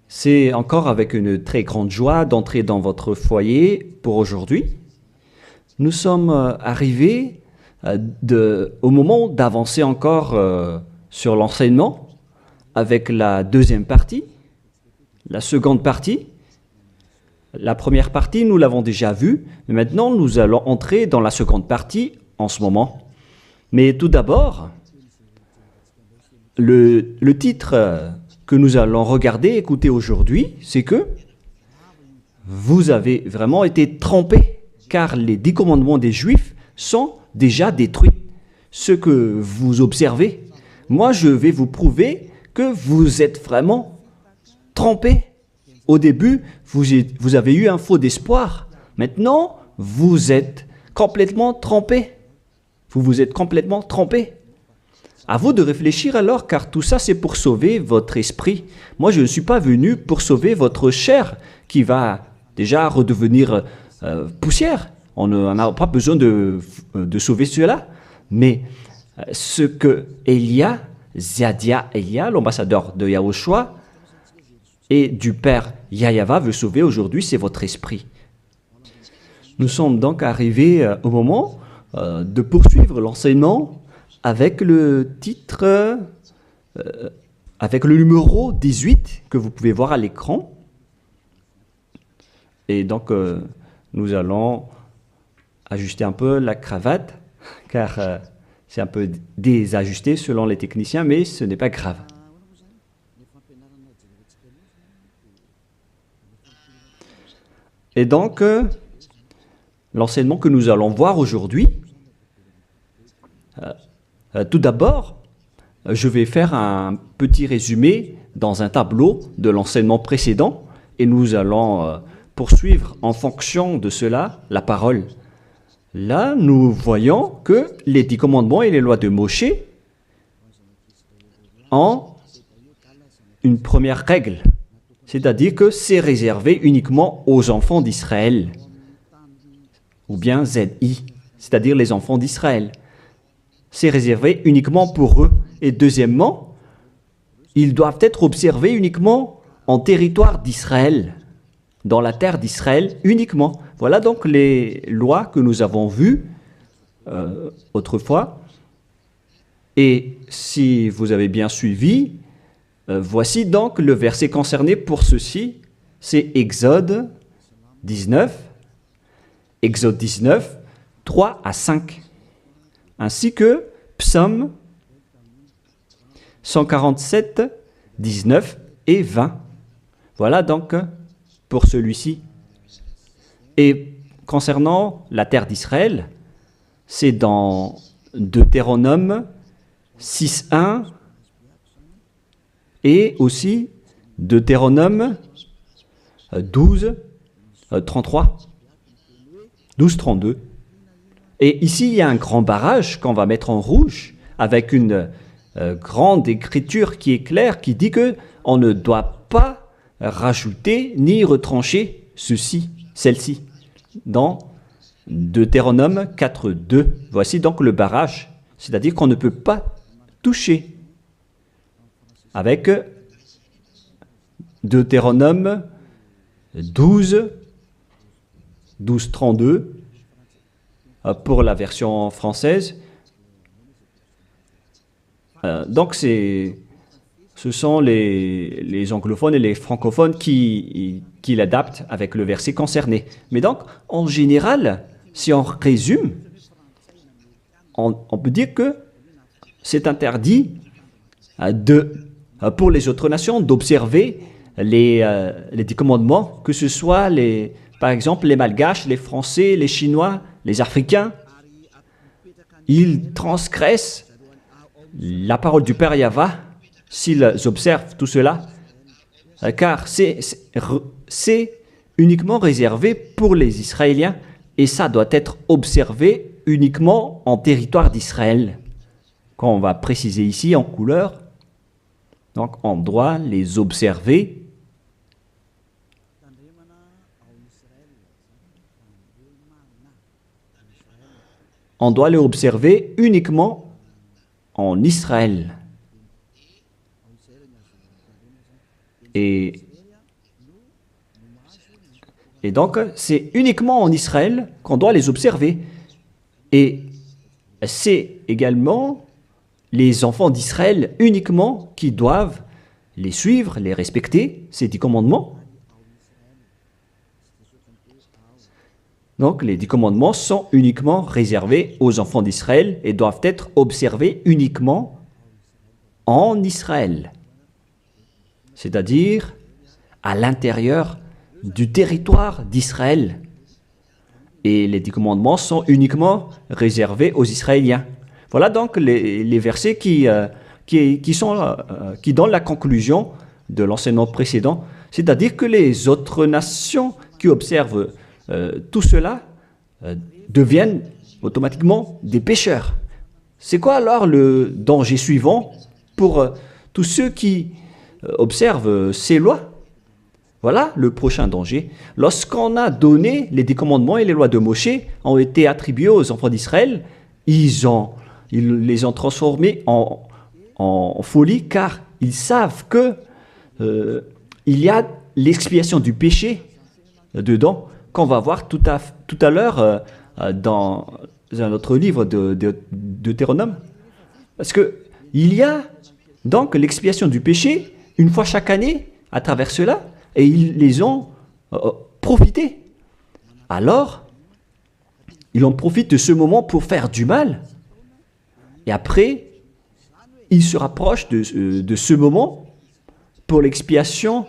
C'est encore avec une très grande joie d'entrer dans votre foyer pour aujourd'hui. Nous sommes arrivés au moment d'avancer encore sur l'enseignement avec la deuxième partie, la seconde partie. La première partie, nous l'avons déjà vue, mais maintenant nous allons entrer dans la seconde partie en ce moment. Mais tout d'abord, le titre que nous allons regarder, écouter aujourd'hui, c'est que vous avez vraiment été trompés, car les 10 commandements des Juifs sont déjà détruits. Ce que vous observez, moi je vais vous prouver que vous êtes vraiment trompés. Au début, vous avez eu un faux d'espoir. Maintenant, vous êtes complètement trompés. Vous vous êtes complètement trompés. À vous de réfléchir alors, car tout ça, c'est pour sauver votre esprit. Moi, je ne suis pas venu pour sauver votre chair, qui va déjà redevenir poussière. On n'a pas besoin de sauver cela. Mais ce que Elia, Ziadia Elia, l'ambassadeur de Yahushua, et du Père Yahyawa veut sauver aujourd'hui, c'est votre esprit. Nous sommes donc arrivés au moment de poursuivre l'enseignement avec le titre, avec le numéro 18 que vous pouvez voir à l'écran. Et donc, nous allons ajuster un peu la cravate, car c'est un peu désajusté selon les techniciens, mais ce n'est pas grave. Et donc, l'enseignement que nous allons voir aujourd'hui, tout d'abord, je vais faire un petit résumé dans un tableau de l'enseignement précédent et nous allons poursuivre en fonction de cela la parole. Là, nous voyons que les 10 commandements et les lois de Moshe ont une première règle. C'est-à-dire que c'est réservé uniquement aux enfants d'Israël, ou bien ZI, c'est-à-dire les enfants d'Israël. C'est réservé uniquement pour eux. Et deuxièmement, ils doivent être observés uniquement en territoire d'Israël, dans la terre d'Israël uniquement. Voilà donc les lois que nous avons vues autrefois. Et si vous avez bien suivi, voici donc le verset concerné pour ceci, c'est Exode 19, 3 à 5, ainsi que Psaume 147, 19 et 20. Voilà donc pour celui-ci. Et concernant la terre d'Israël, c'est dans Deutéronome 6.1 et aussi Deutéronome 12.33, 12.32. Et ici, il y a un grand barrage qu'on va mettre en rouge avec une grande écriture qui est claire, qui dit que on ne doit pas rajouter ni retrancher celle-ci, dans Deutéronome 4.2. Voici donc le barrage, c'est-à-dire qu'on ne peut pas toucher. Avec Deutéronome 12.32 pour la version française. Donc, ce sont les anglophones et les francophones qui l'adaptent avec le verset concerné. Mais donc, en général, si on résume, on peut dire que c'est interdit pour les autres nations d'observer les 10 commandements, que ce soit, par exemple, les Malgaches, les Français, les Chinois, les Africains. Ils transgressent la parole du Père Yahyawa s'ils observent tout cela, car c'est uniquement réservé pour les Israéliens et ça doit être observé uniquement en territoire d'Israël. Quand on va préciser ici en couleur, donc on doit les observer uniquement en Israël. Et, et donc, c'est uniquement en Israël qu'on doit les observer. Et c'est également les enfants d'Israël uniquement qui doivent les suivre, les respecter, ces 10 commandements. Donc, les 10 commandements sont uniquement réservés aux enfants d'Israël et doivent être observés uniquement en Israël, c'est-à-dire à l'intérieur du territoire d'Israël. Et les 10 commandements sont uniquement réservés aux Israéliens. Voilà donc les versets qui donnent la conclusion de l'enseignement précédent, c'est-à-dire que les autres nations qui observent tout cela deviennent automatiquement des pécheurs. C'est quoi alors le danger suivant pour tous ceux qui observent ces lois? Voilà le prochain danger. Lorsqu'on a donné les 10 commandements et les lois de Moshe ont été attribués aux enfants d'Israël, ils les ont transformés en folie car ils savent que il y a l'expiation du péché dedans, qu'on va voir tout à l'heure dans un autre livre de Deutéronome. Parce qu'il y a donc l'expiation du péché une fois chaque année à travers cela, et ils les ont profité. Alors, ils en profitent de ce moment pour faire du mal, et après, ils se rapprochent de ce moment pour l'expiation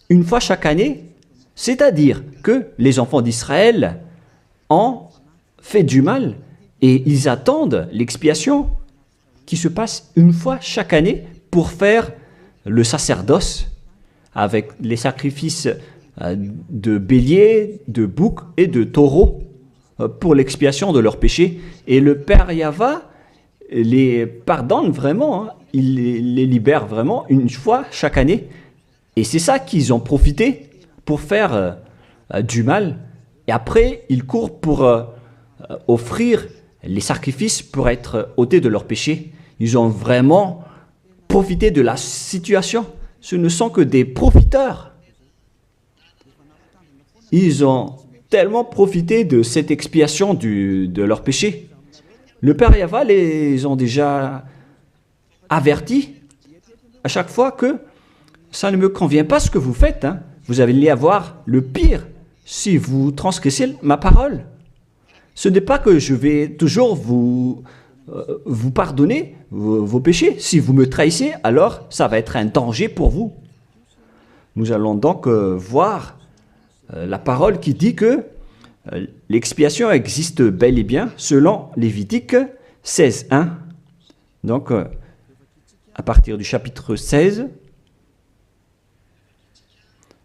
une fois chaque année. C'est-à-dire que les enfants d'Israël ont fait du mal et ils attendent l'expiation qui se passe une fois chaque année pour faire le sacerdoce avec les sacrifices de béliers, de boucs et de taureaux pour l'expiation de leurs péchés. Et le Père Yahva les pardonne vraiment, hein. Il les libère vraiment une fois chaque année. Et c'est ça qu'ils ont profité pour faire du mal. Et après, ils courent pour offrir les sacrifices pour être ôtés de leurs péchés. Ils ont vraiment profité de la situation. Ce ne sont que des profiteurs. Ils ont tellement profité de cette expiation de leurs péchés. Le Père Yahva les ont déjà avertis à chaque fois que ça ne me convient pas ce que vous faites, hein. Vous allez avoir le pire si vous transgressez ma parole. Ce n'est pas que je vais toujours vous pardonner vos péchés. Si vous me trahissez, alors ça va être un danger pour vous. Nous allons donc voir la parole qui dit que l'expiation existe bel et bien selon Lévitique 16.1. Donc, à partir du chapitre 16,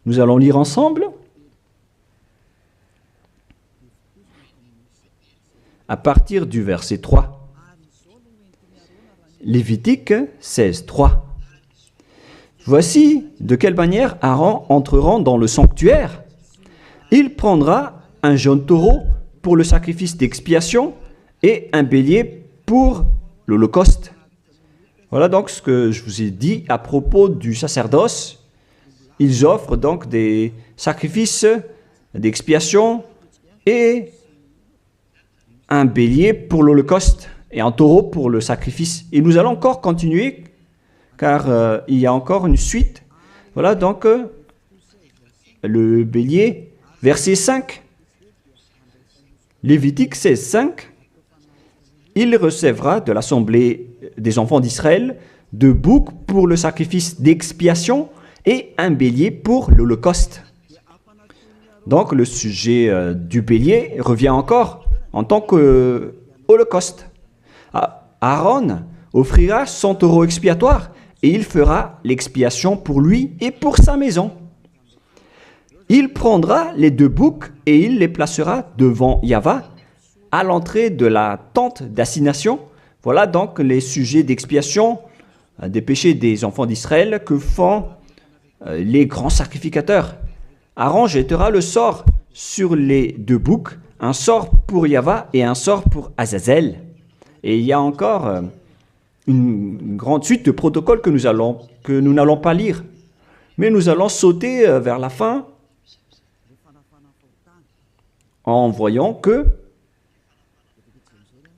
nous allons lire ensemble. À partir du verset 3. Lévitique 16.3. Voici de quelle manière Aaron entrera dans le sanctuaire. Il prendra un jeune taureau pour le sacrifice d'expiation et un bélier pour l'holocauste. Voilà donc ce que je vous ai dit à propos du sacerdoce. Ils offrent donc des sacrifices d'expiation et un bélier pour l'holocauste et un taureau pour le sacrifice. Et nous allons encore continuer car il y a encore une suite. Voilà donc le bélier, verset 5. Lévitique 16.5. Il recevra de l'assemblée des enfants d'Israël 2 boucs pour le sacrifice d'expiation et un bélier pour l'holocauste. Donc le sujet du bélier revient encore en tant qu'holocauste. Aaron offrira son taureau expiatoire et il fera l'expiation pour lui et pour sa maison. Il prendra les 2 boucs et il les placera devant Yahva à l'entrée de la tente d'assignation. Voilà donc les sujets d'expiation des péchés des enfants d'Israël que font les grands sacrificateurs. Aaron jettera le sort sur les 2 boucs, un sort pour Yahva et un sort pour Azazel. Et il y a encore une grande suite de protocoles que nous n'allons pas lire. Mais nous allons sauter vers la fin en voyant que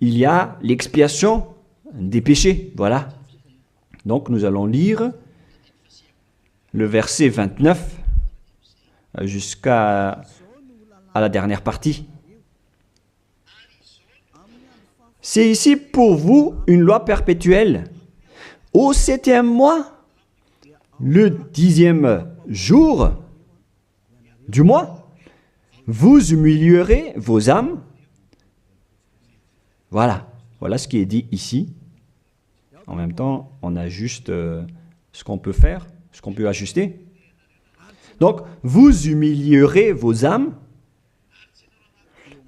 il y a l'expiation des péchés. Voilà. Donc nous allons lire le verset 29 jusqu'à la dernière partie. C'est ici pour vous une loi perpétuelle. Au 7e mois, le 10e jour du mois, vous humilierez vos âmes. Voilà ce qui est dit ici. En même temps, on ajuste ce qu'on peut faire, ce qu'on peut ajuster. Donc, vous humilierez vos âmes.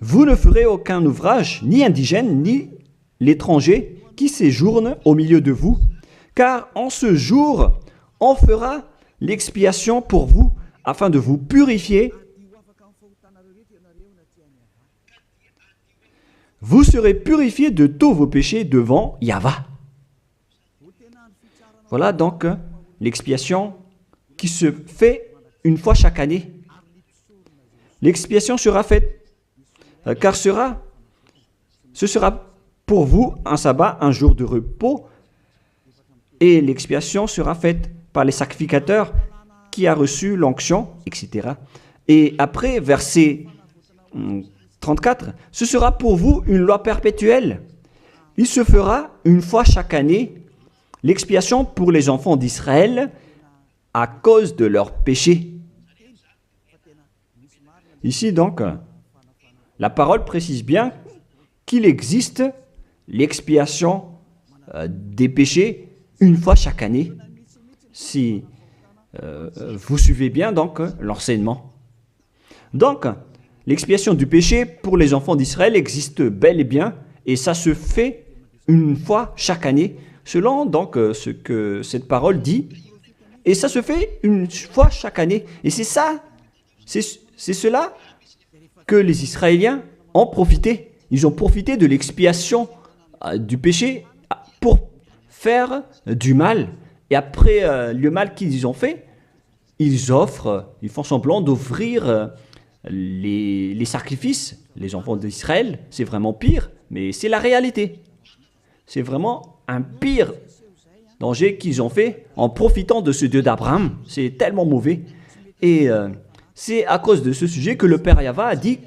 Vous ne ferez aucun ouvrage, ni indigène, ni l'étranger, qui séjourne au milieu de vous, car en ce jour, on fera l'expiation pour vous, afin de vous purifier. Vous serez purifiés de tous vos péchés devant Yahweh. Voilà donc l'expiation qui se fait une fois chaque année. L'expiation sera faite, car ce sera pour vous un sabbat, un jour de repos, et l'expiation sera faite par les sacrificateurs qui a reçu l'onction, etc. Et après, verset 34, ce sera pour vous une loi perpétuelle. Il se fera une fois chaque année l'expiation pour les enfants d'Israël à cause de leurs péchés. Ici donc, la parole précise bien qu'il existe l'expiation des péchés une fois chaque année. Si vous suivez bien donc l'enseignement. Donc, l'expiation du péché pour les enfants d'Israël existe bel et bien, et ça se fait une fois chaque année, selon donc ce que cette parole dit. Et ça se fait une fois chaque année. Et c'est ça, c'est cela que les Israéliens ont profité. Ils ont profité de l'expiation du péché pour faire du mal. Et après le mal qu'ils ont fait, ils font semblant d'offrir les sacrifices. Les enfants d'Israël, c'est vraiment pire, mais c'est la réalité. C'est vraiment un pire danger qu'ils ont fait en profitant de ce Dieu d'Abraham. C'est tellement mauvais. Et c'est à cause de ce sujet que le Père Yahweh a dit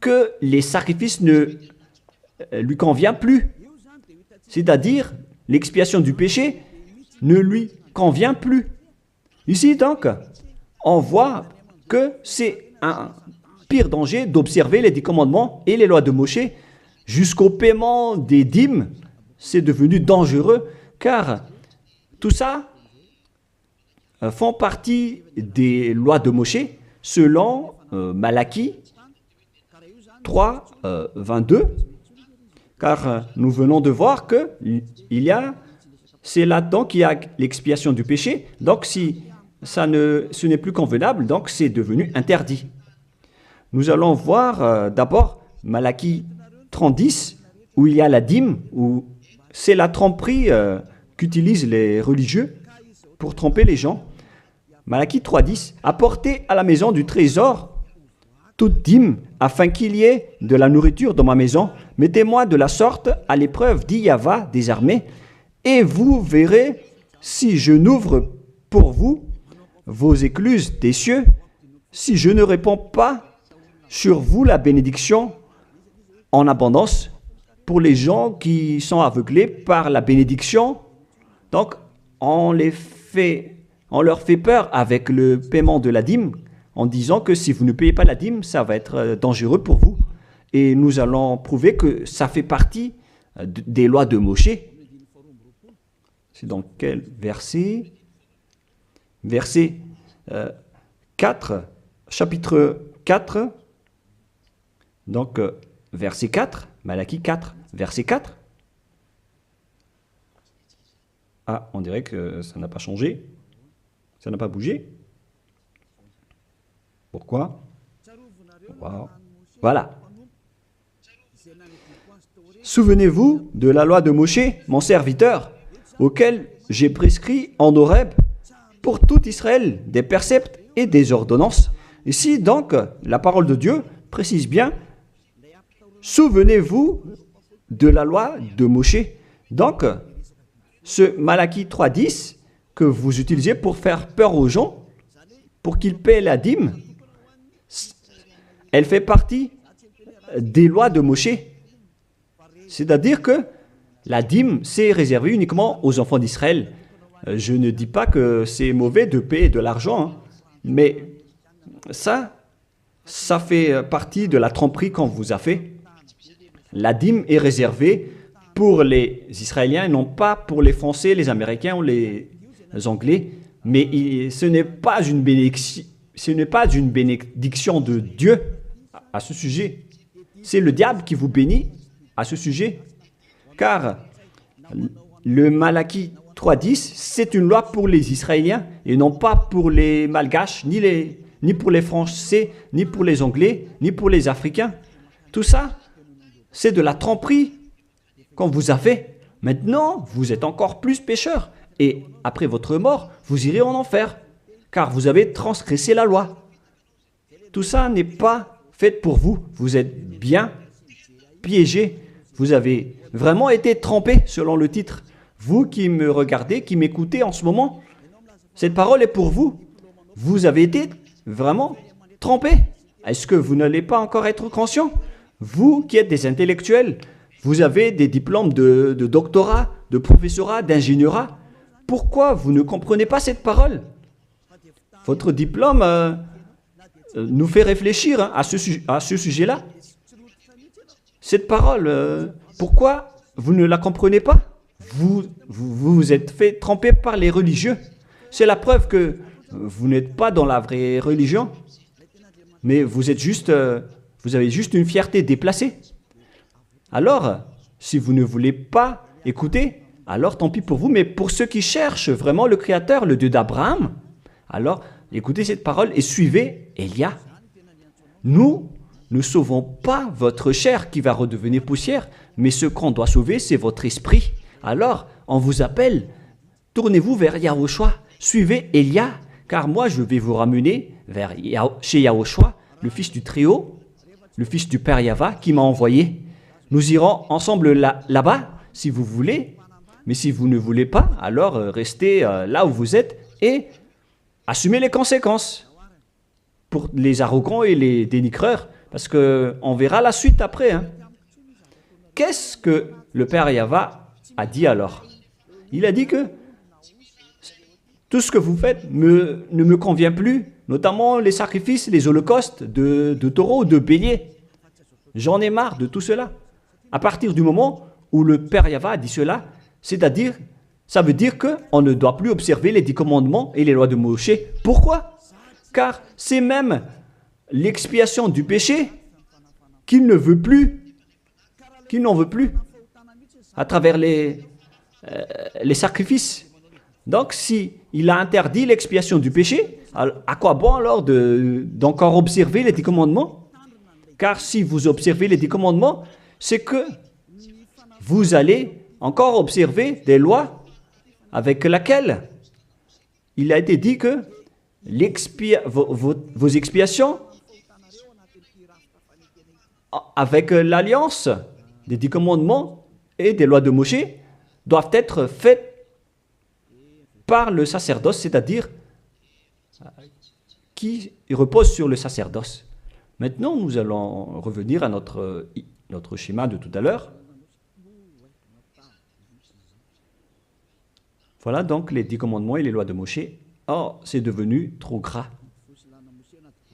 que les sacrifices ne lui conviennent plus. C'est-à-dire, l'expiation du péché ne lui convient plus. Ici, donc, on voit que c'est un pire danger d'observer les 10 commandements et les lois de Moshe jusqu'au paiement des dîmes. C'est devenu dangereux car tout ça font partie des lois de Moshe selon Malachie 3, 22. Car nous venons de voir que c'est là-dedans qu'il y a l'expiation du péché. Donc si ce n'est plus convenable, donc c'est devenu interdit. Nous allons voir d'abord Malachie 30:10, où il y a la dîme, où c'est la tromperie qu'utilisent les religieux pour tromper les gens. Malachie 3:10, apportez à la maison du trésor toute dîme, afin qu'il y ait de la nourriture dans ma maison. Mettez-moi de la sorte à l'épreuve, dit Yahweh des armées, et vous verrez si je n'ouvre pour vous vos écluses des cieux, si je ne réponds pas sur vous la bénédiction en abondance. Pour les gens qui sont aveuglés par la bénédiction, donc on leur fait peur avec le paiement de la dîme, en disant que si vous ne payez pas la dîme, ça va être dangereux pour vous. Et nous allons prouver que ça fait partie des lois de Moshe. C'est dans quel verset? Verset 4, chapitre 4, donc verset 4, Malachie 4, verset 4. Ah, on dirait que ça n'a pas changé, ça n'a pas bougé. Pourquoi? Wow. Voilà. Souvenez-vous de la loi de Moshe, mon serviteur, auquel j'ai prescrit en Horeb pour tout Israël, des préceptes et des ordonnances. Ici, donc, la parole de Dieu précise bien, souvenez-vous de la loi de Moshe. Donc, ce Malachie 3.10 que vous utilisez pour faire peur aux gens, pour qu'ils paient la dîme, elle fait partie des lois de Moshe. C'est-à-dire que la dîme, c'est réservé uniquement aux enfants d'Israël. Je ne dis pas que c'est mauvais de payer de l'argent, hein, mais ça fait partie de la tromperie qu'on vous a fait. La dîme est réservée pour les Israéliens et non pas pour les Français, les Américains ou les Anglais. Mais ce n'est pas une bénédiction de Dieu à ce sujet. C'est le diable qui vous bénit à ce sujet. Car le Malachie 3.10, c'est une loi pour les Israéliens et non pas pour les Malgaches, ni pour les Français, ni pour les Anglais, ni pour les Africains. Tout ça, c'est de la tromperie qu'on vous a fait. Maintenant, vous êtes encore plus pécheurs. Et après votre mort, vous irez en enfer, car vous avez transgressé la loi. Tout ça n'est pas fait pour vous. Vous êtes bien piégés. Vous avez vraiment été trompés, selon le titre. Vous qui me regardez, qui m'écoutez en ce moment, cette parole est pour vous. Vous avez été vraiment trompés. Est-ce que vous n'allez pas encore être conscient? Vous qui êtes des intellectuels, vous avez des diplômes de doctorat, de professorat, d'ingénierat. Pourquoi vous ne comprenez pas cette parole? Votre diplôme nous fait réfléchir à ce sujet-là. Cette parole, pourquoi vous ne la comprenez pas? Vous êtes fait tromper par les religieux. C'est la preuve que vous n'êtes pas dans la vraie religion, mais vous avez juste une fierté déplacée. Alors, si vous ne voulez pas écouter, alors tant pis pour vous, mais pour ceux qui cherchent vraiment le Créateur, le Dieu d'Abraham, alors écoutez cette parole et suivez Élia. Nous ne sauvons pas votre chair qui va redevenir poussière, mais ce qu'on doit sauver, c'est votre esprit. Alors, on vous appelle, tournez-vous vers Yahushua, suivez Élia, car moi je vais vous ramener chez Yahushua, le fils du Très-Haut, le fils du Père Yahva, qui m'a envoyé. Nous irons ensemble là-bas, si vous voulez, mais si vous ne voulez pas, alors restez là où vous êtes et assumez les conséquences pour les arrogants et les dénigreurs, parce qu'on verra la suite après. Hein. Qu'est-ce que le Père Yahva a dit alors? Il a dit que tout ce que vous faites ne me convient plus, notamment les sacrifices, les holocaustes de taureaux, de béliers. J'en ai marre de tout cela. À partir du moment où le Père Yahva a dit cela, c'est-à-dire, ça veut dire qu'on ne doit plus observer les 10 commandements et les lois de Moshe. Pourquoi? Car c'est même l'expiation du péché qu'il ne veut plus, qu'il n'en veut plus, à travers les sacrifices. Donc, si il a interdit l'expiation du péché, à quoi bon alors d'encore observer les 10 commandements? Car si vous observez les 10 commandements, c'est que vous allez encore observer des lois avec lesquelles il a été dit que vos expiations avec l'alliance des 10 commandements et des lois de Moshe doivent être faites par le sacerdoce, c'est-à-dire qui repose sur le sacerdoce. Maintenant, nous allons revenir à notre schéma de tout à l'heure. Voilà donc les 10 commandements et les lois de Moshe. Oh, c'est devenu trop gras.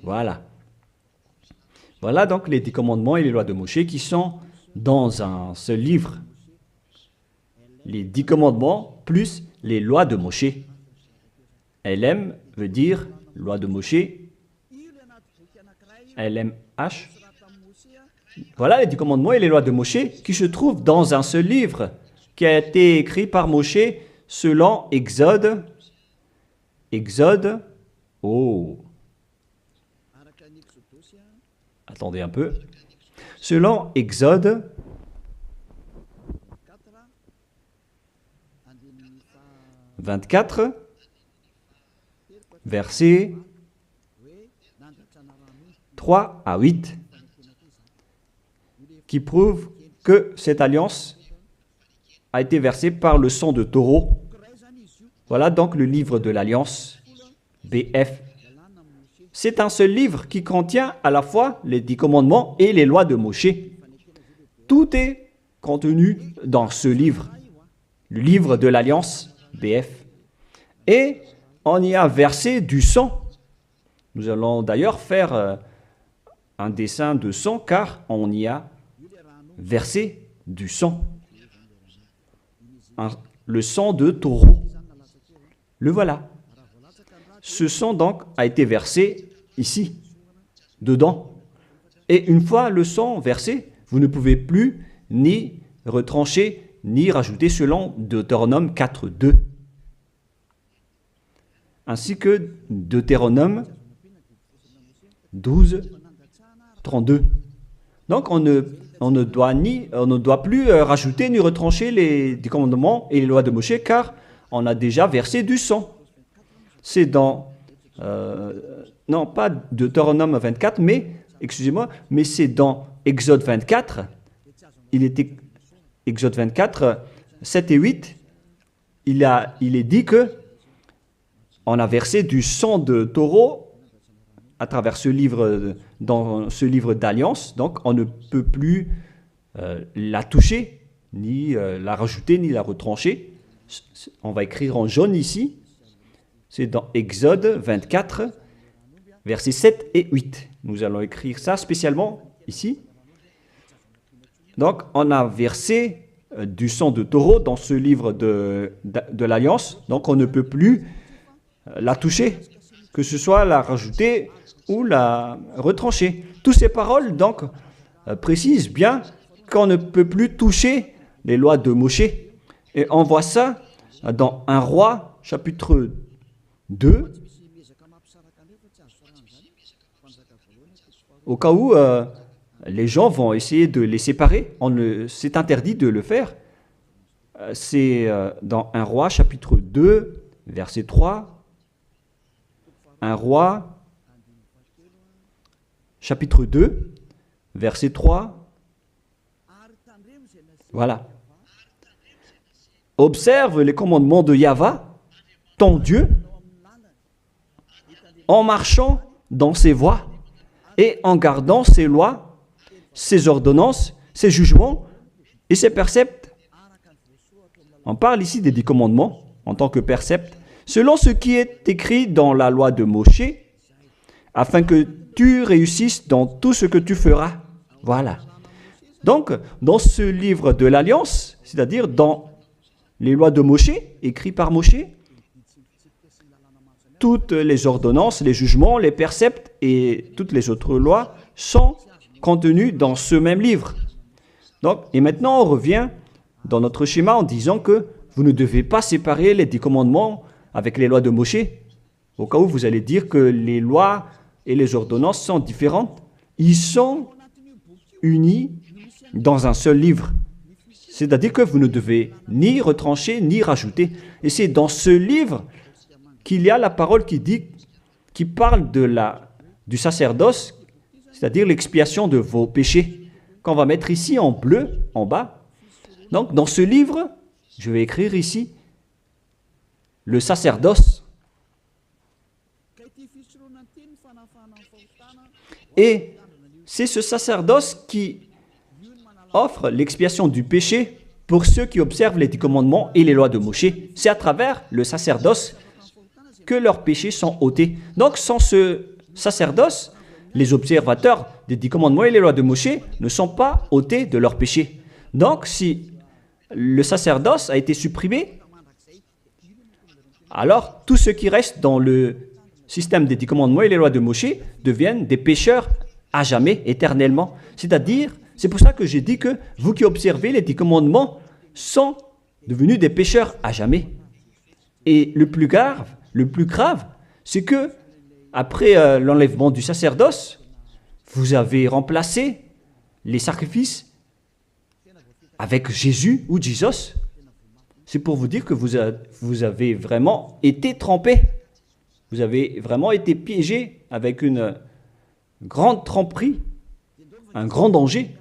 Voilà. Voilà donc les 10 commandements et les lois de Moshe qui sont dans un seul livre. Les 10 commandements plus les lois de Moshe. LM veut dire loi de Moshe. LMH. Voilà les 10 commandements et les lois de Moshe qui se trouvent dans un seul livre qui a été écrit par Moshe selon Exode. Exode. Oh. Attendez un peu. Selon Exode 24, versets 3 à 8, qui prouvent que cette alliance a été versée par le sang de taureau. Voilà donc le livre de l'Alliance, BF. C'est un seul livre qui contient à la fois les 10 commandements et les lois de Moshe. Tout est contenu dans ce livre, le livre de l'Alliance, BF. Et on y a versé du sang. Nous allons d'ailleurs faire un dessin de sang car on y a versé du sang. Le sang de taureau. Le voilà. Ce sang donc a été versé ici, dedans. Et une fois le sang versé, vous ne pouvez plus ni retrancher, ni rajouter selon Deutéronome 4.2. Ainsi que Deutéronome 12.32. Donc on ne doit plus rajouter ni retrancher les commandements et les lois de Moshe car on a déjà versé du sang. C'est dans, non pas Deutéronome 24, mais, excusez-moi, mais c'est dans Exode 24. Il était Exode 24, 7 et 8. Il est dit que on a versé du sang de taureau à travers ce livre, dans ce livre d'alliance. Donc on ne peut plus la toucher, ni la rajouter, ni la retrancher. On va écrire en jaune ici. C'est dans Exode 24, versets 7 et 8. Nous allons écrire ça spécialement ici. Donc, on a versé du sang de taureau dans ce livre de l'Alliance. Donc, on ne peut plus la toucher, que ce soit la rajouter ou la retrancher. Toutes ces paroles, donc, précisent bien qu'on ne peut plus toucher les lois de Moshe. Et on voit ça dans 1 Roi, chapitre 2, au cas où les gens vont essayer de les séparer. C'est interdit de le faire. C'est dans 1 Roi, chapitre 2, verset 3. 1 Roi, chapitre 2, verset 3. Voilà. Observe les commandements de Yahvé, ton Dieu, en marchant dans ses voies et en gardant ses lois, ses ordonnances, ses jugements et ses préceptes. On parle ici des 10 commandements en tant que préceptes, selon ce qui est écrit dans la loi de Moshe, afin que tu réussisses dans tout ce que tu feras. Voilà. Donc, dans ce livre de l'Alliance, c'est-à-dire dans les lois de Moshe, écrits par Moshe, toutes les ordonnances, les jugements, les préceptes et toutes les autres lois sont contenues dans ce même livre. Donc, et maintenant, on revient dans notre schéma en disant que vous ne devez pas séparer les 10 commandements avec les lois de Moshe. Au cas où vous allez dire que les lois et les ordonnances sont différentes, ils sont unis dans un seul livre. C'est-à-dire que vous ne devez ni retrancher ni rajouter. Et c'est dans ce livre qu'il y a la parole qui parle du sacerdoce, c'est-à-dire l'expiation de vos péchés, qu'on va mettre ici en bleu, en bas. Donc, dans ce livre, je vais écrire ici, le sacerdoce. Et c'est ce sacerdoce qui offre l'expiation du péché pour ceux qui observent les 10 commandements et les lois de Moshe. C'est à travers le sacerdoce que leurs péchés sont ôtés. Donc, sans ce sacerdoce, les observateurs des 10 commandements et les lois de Moshe ne sont pas ôtés de leurs péchés. Donc, si le sacerdoce a été supprimé, alors tout ce qui reste dans le système des 10 commandements et les lois de Moshe deviennent des pécheurs à jamais, éternellement. C'est-à-dire, c'est pour ça que j'ai dit que vous qui observez les 10 commandements sont devenus des pécheurs à jamais. Et le plus grave, c'est que après l'enlèvement du sacerdoce, vous avez remplacé les sacrifices avec Jésus ou Jesus. C'est pour vous dire que vous avez vraiment été trompés. Vous avez vraiment été piégé avec une grande tromperie, un grand danger.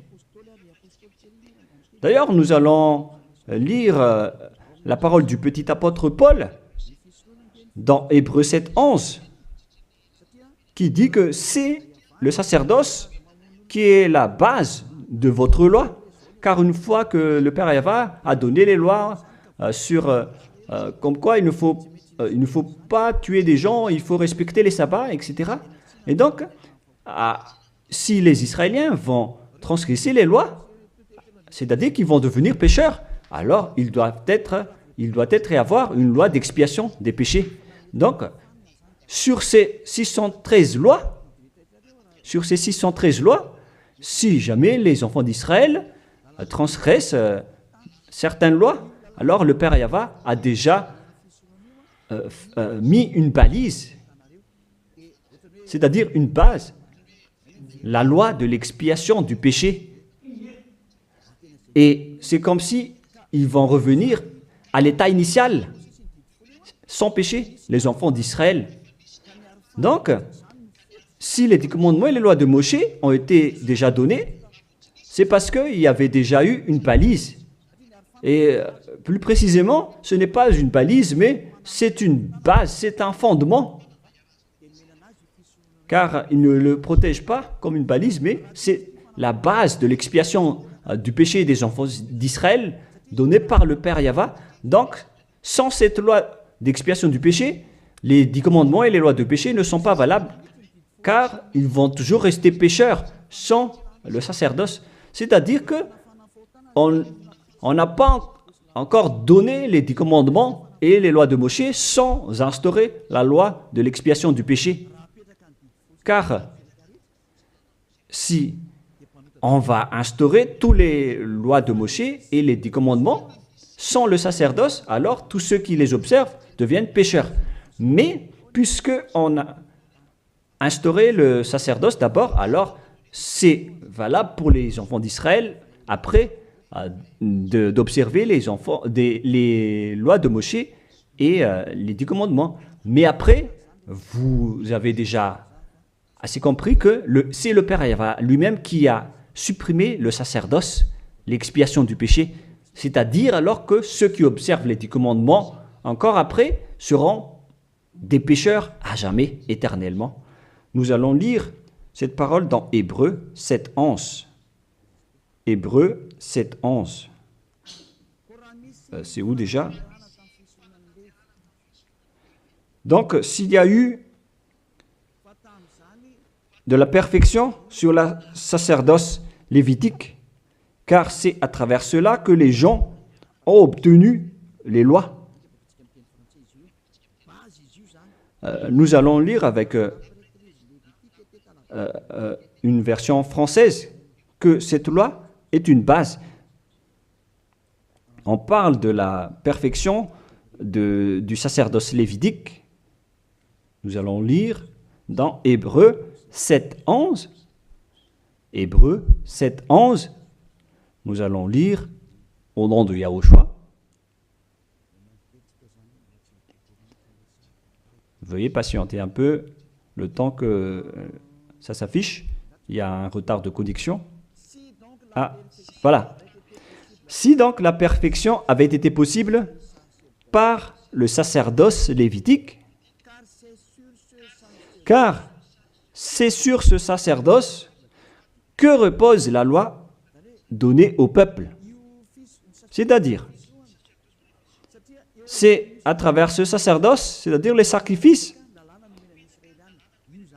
D'ailleurs, nous allons lire la parole du petit apôtre Paul dans Hébreux 7, 11, qui dit que c'est le sacerdoce qui est la base de votre loi. Car une fois que le Père Yahva a donné les lois comme quoi il ne faut pas tuer des gens, il faut respecter les sabbats, etc. Et donc, si les Israéliens vont transgresser les lois, c'est-à-dire qu'ils vont devenir pécheurs, alors il doit être et avoir une loi d'expiation des péchés. Donc, sur ces 613 lois, si jamais les enfants d'Israël transgressent certaines lois, alors le Père Yahva a déjà mis une balise, c'est-à-dire une base, la loi de l'expiation du péché. Et c'est comme si ils vont revenir à l'état initial, sans péché, les enfants d'Israël. Donc, si les 10 commandements et les lois de Moshe ont été déjà donnés, c'est parce qu'il y avait déjà eu une balise. Et plus précisément, ce n'est pas une balise, mais c'est une base, c'est un fondement. Car il ne le protège pas comme une balise, mais c'est la base de l'expiation du péché des enfants d'Israël donnée par le Père Yahva. Donc, sans cette loi d'expiation du péché, les 10 commandements et les lois de péché ne sont pas valables, car ils vont toujours rester pécheurs sans le sacerdoce. C'est-à-dire que on n'a pas encore donné les 10 commandements et les lois de Moshe sans instaurer la loi de l'expiation du péché. Car si on va instaurer toutes les lois de Moshe et les 10 commandements sans le sacerdoce, alors tous ceux qui les observent deviennent pécheurs. Mais puisqu'on a instauré le sacerdoce d'abord, alors c'est valable pour les enfants d'Israël après d'observer les lois de Moshe et les 10 commandements. Mais après, vous avez déjà assez compris que c'est le Père Yahva lui-même qui a supprimé le sacerdoce, l'expiation du péché. C'est-à-dire alors que ceux qui observent les 10 commandements, encore après, seront des pécheurs à jamais, éternellement. Nous allons lire cette parole dans Hébreux 7, 11. Hébreux 7, 11. C'est où déjà? Donc, s'il y a eu de la perfection sur la sacerdoce lévitique, car c'est à travers cela que les gens ont obtenu les lois. Nous allons lire avec une version française que cette loi est une base. On parle de la perfection du sacerdoce lévitique. Nous allons lire dans Hébreux 7, 11. Hébreux 7, 11. Nous allons lire au nom de Yahushua. Veuillez patienter un peu le temps que ça s'affiche. Il y a un retard de connexion. Ah, voilà. Si donc la perfection avait été possible par le sacerdoce lévitique, car c'est sur ce sacerdoce que repose la loi donnée au peuple. C'est-à-dire, c'est à travers ce sacerdoce, c'est-à-dire les sacrifices,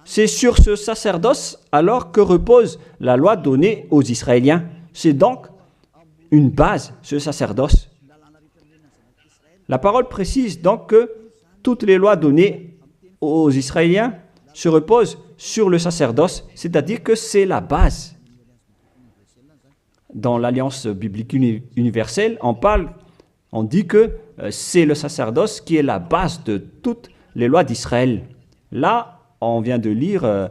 c'est sur ce sacerdoce alors que repose la loi donnée aux Israéliens. C'est donc une base, ce sacerdoce. La parole précise donc que toutes les lois données aux Israéliens se reposent sur le sacerdoce, c'est-à-dire que c'est la base. Dans l'Alliance biblique universelle, on dit que c'est le sacerdoce qui est la base de toutes les lois d'Israël. Là, on vient de lire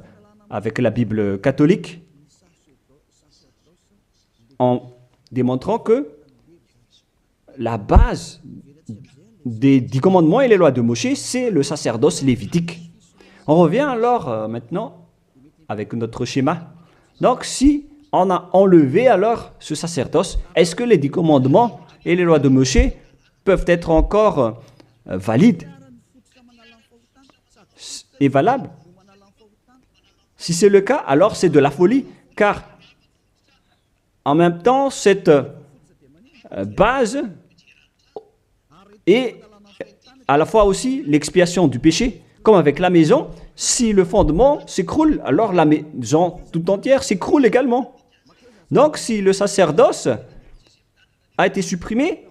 avec la Bible catholique, en démontrant que la base des 10 commandements et les lois de Moshe, c'est le sacerdoce lévitique. On revient alors maintenant avec notre schéma. Donc, si on a enlevé alors ce sacerdoce, est-ce que les 10 commandements et les lois de Moshe peuvent être encore valides et valables? Si c'est le cas, alors c'est de la folie, car en même temps, cette base est à la fois aussi l'expiation du péché. Comme avec la maison, si le fondement s'écroule, alors la maison tout entière s'écroule également. Donc, si le sacerdoce a été supprimé,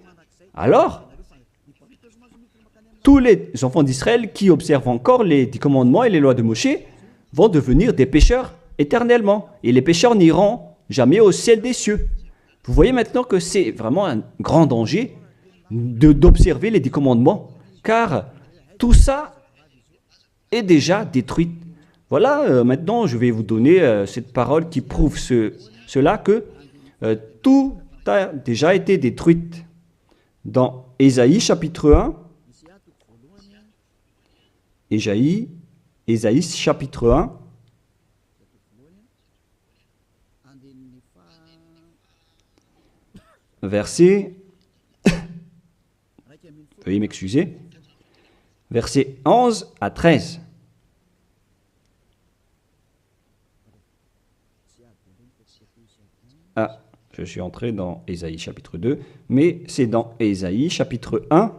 alors tous les enfants d'Israël qui observent encore les 10 commandements et les lois de Moshe vont devenir des pécheurs éternellement. Et les pécheurs n'iront jamais au ciel des cieux. Vous voyez maintenant que c'est vraiment un grand danger d'observer les 10 commandements, car tout ça est déjà détruit. Voilà, maintenant je vais vous donner cette parole qui prouve cela, que tout a déjà été détruit. Dans Ésaïe chapitre 1, Ésaïe chapitre 1, verset, veuillez m'excuser, versets 11 à 13. Ah, je suis entré dans Ésaïe chapitre 2, mais c'est dans Ésaïe chapitre 1,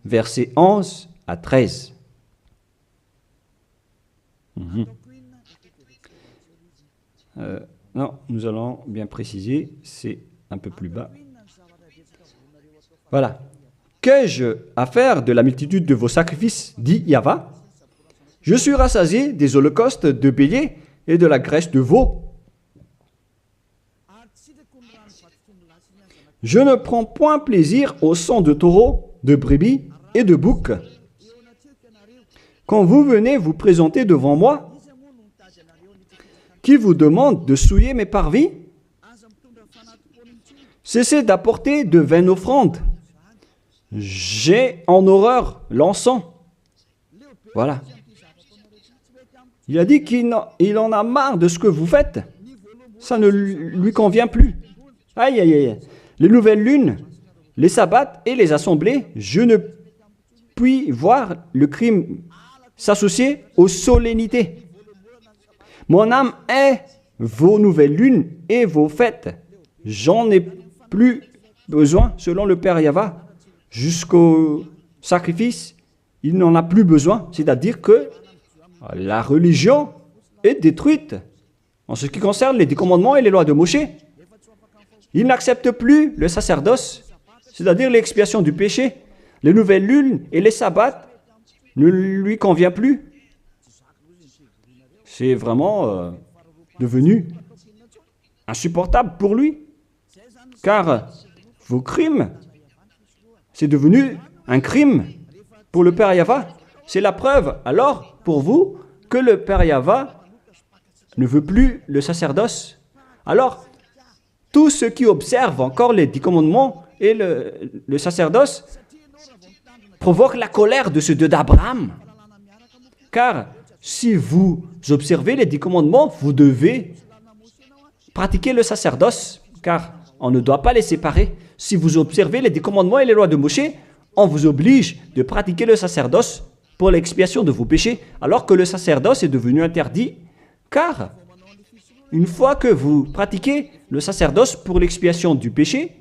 versets 11 à 13. Non, nous allons bien préciser, c'est un peu plus bas. Voilà. Qu'ai-je à faire de la multitude de vos sacrifices, dit Yahva? Je suis rassasié des holocaustes de béliers et de la graisse de veau. Je ne prends point plaisir au sang de taureaux, de brebis et de boucs. Quand vous venez vous présenter devant moi, qui vous demande de souiller mes parvis? Cessez d'apporter de vaines offrandes. J'ai en horreur l'encens. Voilà. Il a dit qu'il en a marre de ce que vous faites. Ça ne lui convient plus. Aïe, aïe, aïe. Les nouvelles lunes, les sabbats et les assemblées, je ne puis voir le crime s'associer aux solennités. Mon âme est vos nouvelles lunes et vos fêtes. J'en ai plus besoin, selon le Père Yahva. Jusqu'au sacrifice, il n'en a plus besoin. C'est-à-dire que la religion est détruite en ce qui concerne les 10 commandements et les lois de Moshe. Il n'accepte plus le sacerdoce, c'est-à-dire l'expiation du péché. Les nouvelles lunes et les sabbats ne lui conviennent plus. C'est vraiment devenu insupportable pour lui, car vos crimes, c'est devenu un crime pour le Père Yahva. C'est la preuve, alors, pour vous, que le Père Yahva ne veut plus le sacerdoce. Alors, tous ceux qui observent encore les 10 commandements et le sacerdoce provoquent la colère de ce Dieu d'Abraham. Car si vous observez les 10 commandements, vous devez pratiquer le sacerdoce, car on ne doit pas les séparer. Si vous observez les 10 commandements et les lois de Moshe, on vous oblige de pratiquer le sacerdoce pour l'expiation de vos péchés, alors que le sacerdoce est devenu interdit, car une fois que vous pratiquez le sacerdoce pour l'expiation du péché,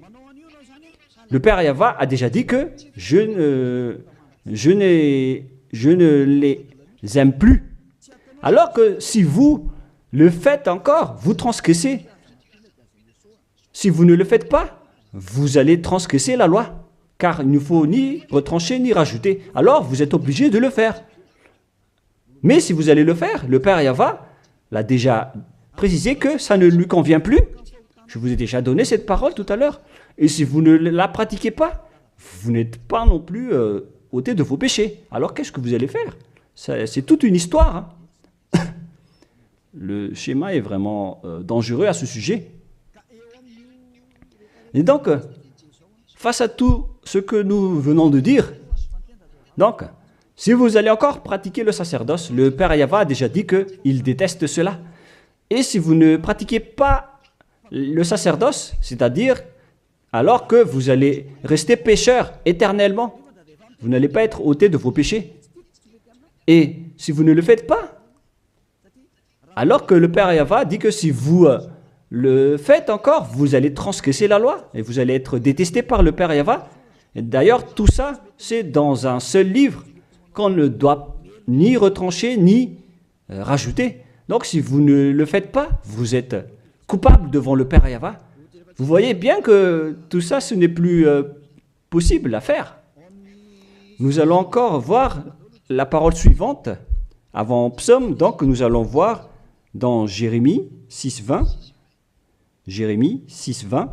le Père Yahva a déjà dit que je ne les aime plus. Alors que si vous le faites encore, vous transgressez. Si vous ne le faites pas, vous allez transgresser la loi, car il ne faut ni retrancher ni rajouter. Alors vous êtes obligé de le faire. Mais si vous allez le faire, le Père Yahva l'a déjà précisé que ça ne lui convient plus. Je vous ai déjà donné cette parole tout à l'heure. Et si vous ne la pratiquez pas, vous n'êtes pas non plus ôté de vos péchés. Alors qu'est-ce que vous allez faire? C'est toute une histoire. Hein. Le schéma est vraiment dangereux à ce sujet. Et donc, face à tout ce que nous venons de dire, Donc, si vous allez encore pratiquer le sacerdoce, le Père Yahva a déjà dit qu'il déteste cela. Et si vous ne pratiquez pas le sacerdoce, c'est-à-dire alors que vous allez rester pécheur éternellement, vous n'allez pas être ôté de vos péchés. Et si vous ne le faites pas, alors que le Père Yahva dit que si vous le faites encore, vous allez transgresser la loi et vous allez être détesté par le Père Yahva. Et d'ailleurs, tout ça, c'est dans un seul livre qu'on ne doit ni retrancher ni rajouter. Donc, si vous ne le faites pas, vous êtes coupable devant le Père Yahva. Vous voyez bien que tout ça, ce n'est plus possible à faire. Nous allons encore voir la parole suivante avant Psaume. Donc, nous allons voir dans Jérémie 6.20. Jérémie 6.20.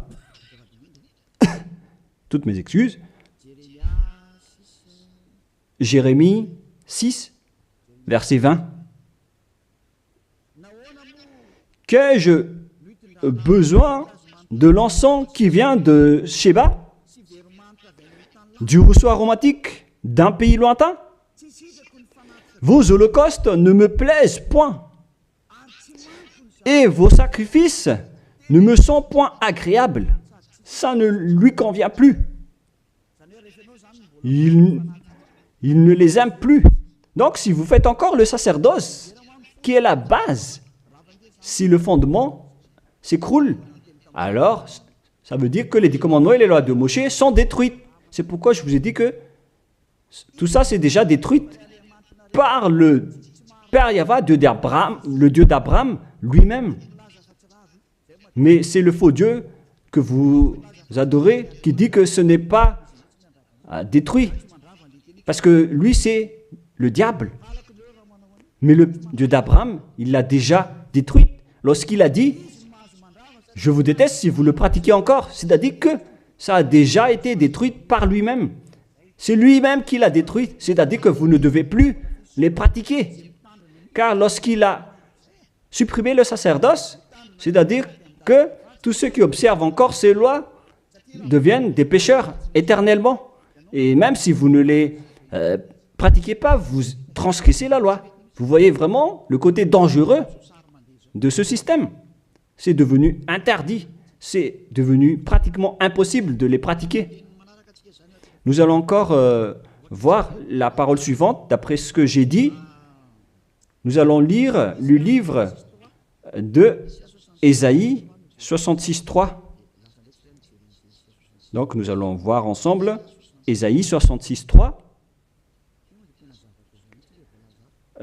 Toutes mes excuses. Jérémie 6, verset 20. Qu'ai-je besoin de l'encens qui vient de Sheba, du rousseau aromatique d'un pays lointain? Vos holocaustes ne me plaisent point, et vos sacrifices ne me sont point agréables. Ça ne lui convient plus. Il ne les aime plus. Donc, si vous faites encore le sacerdoce, qui est la base, si le fondement s'écroule, alors ça veut dire que les 10 commandements et les lois de Moshe sont détruites. C'est pourquoi je vous ai dit que tout ça, c'est déjà détruit par le Père Yahva, le Dieu d'Abraham lui-même. Mais c'est le faux Dieu que vous adorez qui dit que ce n'est pas détruit. Parce que lui, c'est le diable. Mais le Dieu d'Abraham, il l'a déjà détruit. Lorsqu'il a dit, je vous déteste si vous le pratiquez encore, c'est-à-dire que ça a déjà été détruit par lui-même. C'est lui-même qui l'a détruit, c'est-à-dire que vous ne devez plus les pratiquer. Car lorsqu'il a supprimé le sacerdoce, c'est-à-dire que tous ceux qui observent encore ces lois deviennent des pécheurs éternellement. Et même si vous ne les pratiquez pas, vous transgressez la loi. Vous voyez vraiment le côté dangereux de ce système. C'est devenu interdit. C'est devenu pratiquement impossible de les pratiquer. Nous allons encore voir la parole suivante. D'après ce que j'ai dit, nous allons lire le livre de Ésaïe 66.3. Donc nous allons voir ensemble Ésaïe 66.3.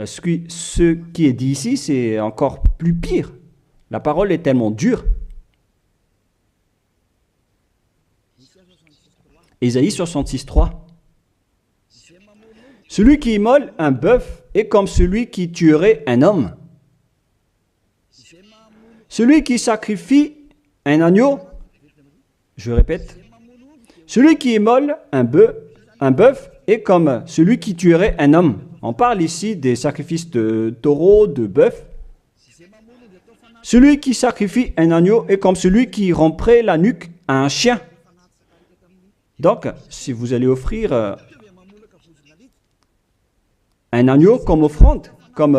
Ce qui est dit ici, c'est encore plus pire. La parole est tellement dure. Ésaïe 66.3. Celui qui immole un bœuf est comme celui qui tuerait un homme. Celui qui sacrifie un agneau, je répète, celui qui immole un bœuf est comme celui qui tuerait un homme. On parle ici des sacrifices de taureau, de bœuf. Celui qui sacrifie un agneau est comme celui qui romprait la nuque à un chien. Donc, si vous allez offrir un agneau comme offrande, comme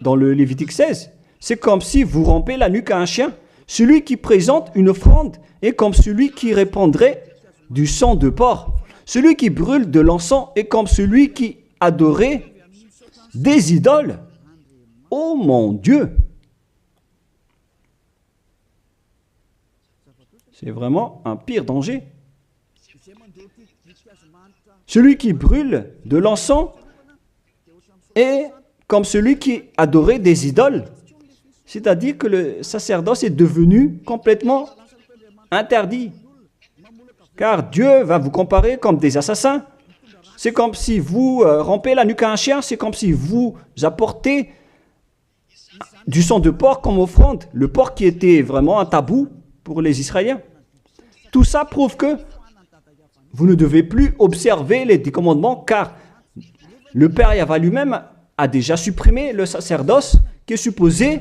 dans le Lévitique 16, c'est comme si vous rompez la nuque à un chien. Celui qui présente une offrande est comme celui qui répandrait du sang de porc. Celui qui brûle de l'encens est comme celui qui adorait des idoles. Oh mon Dieu! C'est vraiment un pire danger. Celui qui brûle de l'encens est comme celui qui adorait des idoles. C'est-à-dire que le sacerdoce est devenu complètement interdit. Car Dieu va vous comparer comme des assassins. C'est comme si vous rompez la nuque à un chien, c'est comme si vous apportez du sang de porc comme offrande. Le porc qui était vraiment un tabou pour les Israéliens. Tout ça prouve que vous ne devez plus observer les 10 commandements car le Père Yahva lui-même a déjà supprimé le sacerdoce qui est supposé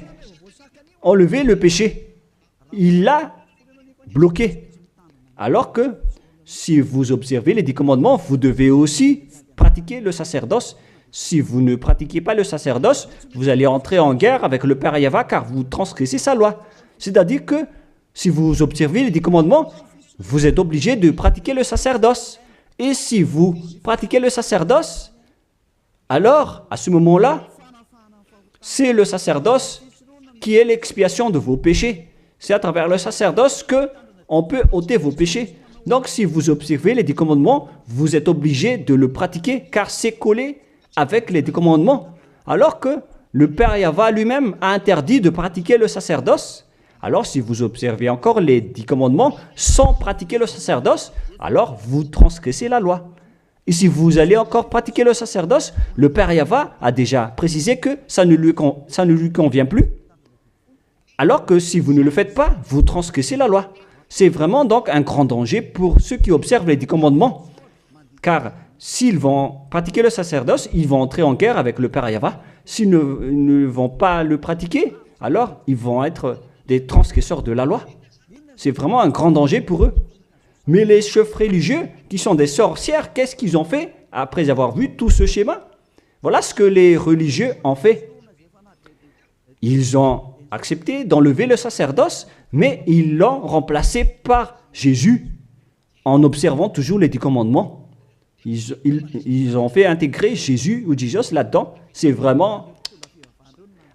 enlever le péché. Il l'a bloqué. Alors que si vous observez les 10 commandements, vous devez aussi pratiquez le sacerdoce. Si vous ne pratiquez pas le sacerdoce, vous allez entrer en guerre avec le Père Yahva car vous transgressez sa loi. C'est-à-dire que si vous observez les 10 commandements, vous êtes obligé de pratiquer le sacerdoce. Et si vous pratiquez le sacerdoce, alors, à ce moment-là, c'est le sacerdoce qui est l'expiation de vos péchés. C'est à travers le sacerdoce qu'on peut ôter vos péchés. Donc, si vous observez les 10 commandements, vous êtes obligé de le pratiquer car c'est collé avec les 10 commandements. Alors que le Père Yahva lui-même a interdit de pratiquer le sacerdoce. Alors, si vous observez encore les 10 commandements sans pratiquer le sacerdoce, alors vous transgressez la loi. Et si vous allez encore pratiquer le sacerdoce, le Père Yahva a déjà précisé que ça ne lui convient plus. Alors que si vous ne le faites pas, vous transgressez la loi. C'est vraiment donc un grand danger pour ceux qui observent les 10 commandements. Car s'ils vont pratiquer le sacerdoce, ils vont entrer en guerre avec le Père Yahva. S'ils ne vont pas le pratiquer, alors ils vont être des transgresseurs de la loi. C'est vraiment un grand danger pour eux. Mais les chefs religieux, qui sont des sorcières, qu'est-ce qu'ils ont fait après avoir vu tout ce schéma? Voilà ce que les religieux ont fait. Ils ont accepté d'enlever le sacerdoce, mais ils l'ont remplacé par Jésus, en observant toujours les 10 commandements. Ils ont fait intégrer Jésus ou Jesus là-dedans. C'est vraiment...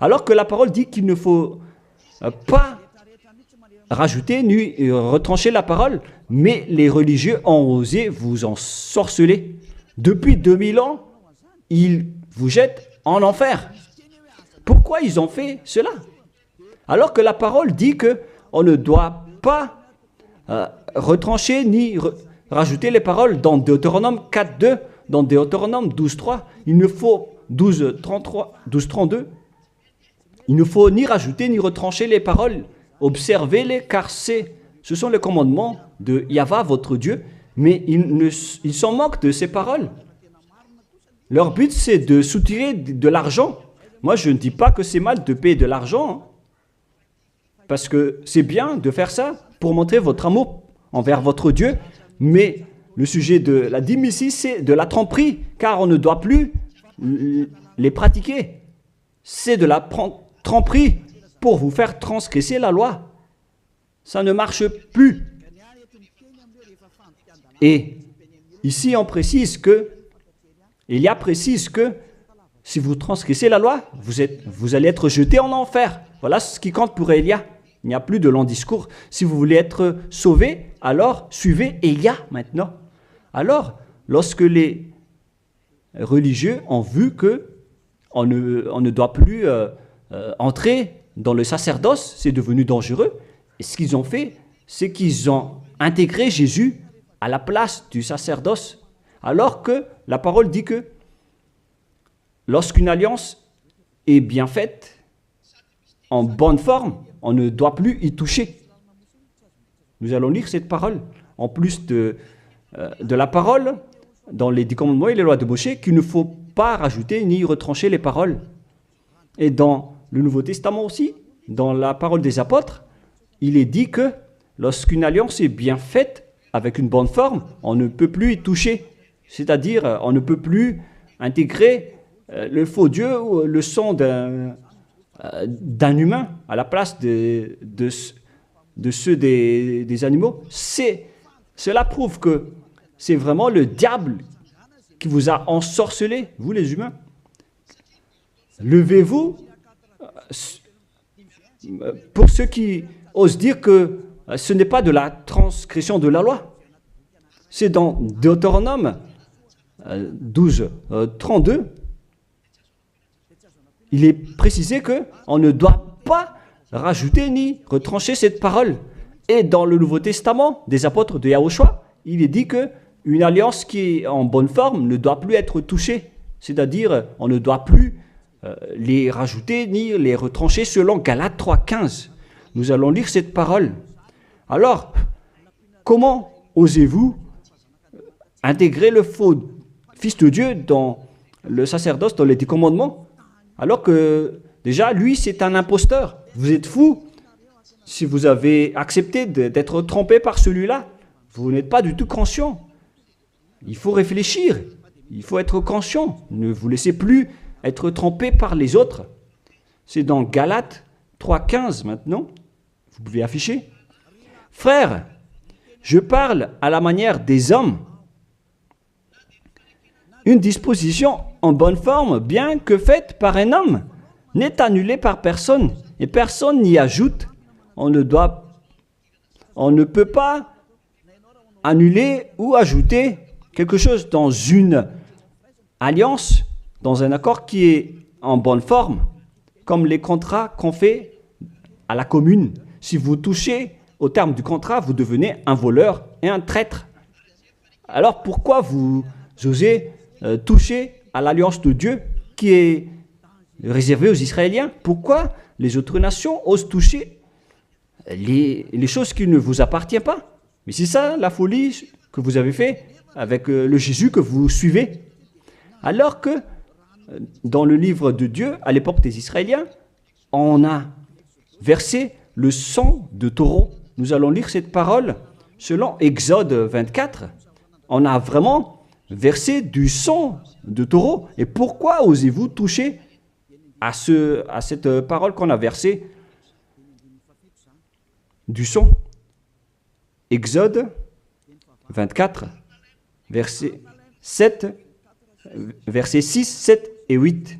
Alors que la parole dit qu'il ne faut pas rajouter ni retrancher la parole, mais les religieux ont osé vous ensorceler. Depuis 2000 ans, ils vous jettent en enfer. Pourquoi ils ont fait cela? Alors que la parole dit qu'on ne doit pas retrancher ni rajouter les paroles dans Deutéronome 4.2, dans Deutéronome 12.3, il ne faut 12.32, il ne faut ni rajouter ni retrancher les paroles. Observez-les car ce sont les commandements de Yahva, votre Dieu, mais ils s'en moquent de ces paroles. Leur but, c'est de soutirer de l'argent. Moi, je ne dis pas que c'est mal de payer de l'argent, hein, parce que c'est bien de faire ça pour montrer votre amour envers votre Dieu, mais le sujet de la dîme ici, c'est de la tromperie, car on ne doit plus les pratiquer. C'est de la tromperie pour vous faire transgresser la loi. Ça ne marche plus. Et ici, on précise que, Élia précise que si vous transgressez la loi, vous allez être jeté en enfer. Voilà ce qui compte pour Élia. Il n'y a plus de long discours. Si vous voulez être sauvé, alors suivez Élia maintenant. Alors, lorsque les religieux ont vu qu'on ne doit plus entrer dans le sacerdoce, c'est devenu dangereux. Et ce qu'ils ont fait, c'est qu'ils ont intégré Jésus à la place du sacerdoce. Alors que la parole dit que lorsqu'une alliance est bien faite, en bonne forme, on ne doit plus y toucher. Nous allons lire cette parole. En plus de la parole, dans les 10 commandements et les lois de Moïse, qu'il ne faut pas rajouter ni retrancher les paroles. Et dans le Nouveau Testament aussi, dans la parole des apôtres, il est dit que lorsqu'une alliance est bien faite, avec une bonne forme, on ne peut plus y toucher. C'est-à-dire, on ne peut plus intégrer le faux Dieu ou le sang d'un humain à la place de ceux des animaux. Cela prouve que c'est vraiment le diable qui vous a ensorcelé, vous les humains. Levez-vous. Pour ceux qui osent dire que ce n'est pas de la transgression de la loi. C'est dans Deutéronome 12, 32. Il est précisé qu'on ne doit pas rajouter ni retrancher cette parole. Et dans le Nouveau Testament des apôtres de Yahushua, il est dit qu'une alliance qui est en bonne forme ne doit plus être touchée. C'est-à-dire, on ne doit plus les rajouter ni les retrancher selon Galates 3.15. Nous allons lire cette parole. Alors, comment osez-vous intégrer le faux Fils de Dieu dans le sacerdoce, dans les 10 commandements, alors que déjà, lui, c'est un imposteur. Vous êtes fou. Si vous avez accepté d'être trompé par celui-là, vous n'êtes pas du tout conscient. Il faut réfléchir. Il faut être conscient. Ne vous laissez plus être trompé par les autres. C'est dans Galates 3,15 maintenant. Vous pouvez afficher. Frères, je parle à la manière des hommes. Une disposition en bonne forme, bien que faite par un homme, n'est annulée par personne et personne n'y ajoute. On ne peut pas annuler ou ajouter quelque chose dans une alliance, dans un accord qui est en bonne forme, comme les contrats qu'on fait à la commune. Si vous touchez au terme du contrat, vous devenez un voleur et un traître. Alors pourquoi vous osez toucher à l'alliance de Dieu qui est réservée aux Israéliens? Pourquoi les autres nations osent toucher les choses qui ne vous appartiennent pas? Mais c'est ça la folie que vous avez fait avec le Jésus que vous suivez. Alors que dans le livre de Dieu, à l'époque des Israéliens, on a versé le sang de taureau. Nous allons lire cette parole selon Exode 24. On a vraiment versé du sang de taureau. Et pourquoi osez-vous toucher à cette parole qu'on a versée du sang? Exode 24, versets 6, 7 et 8.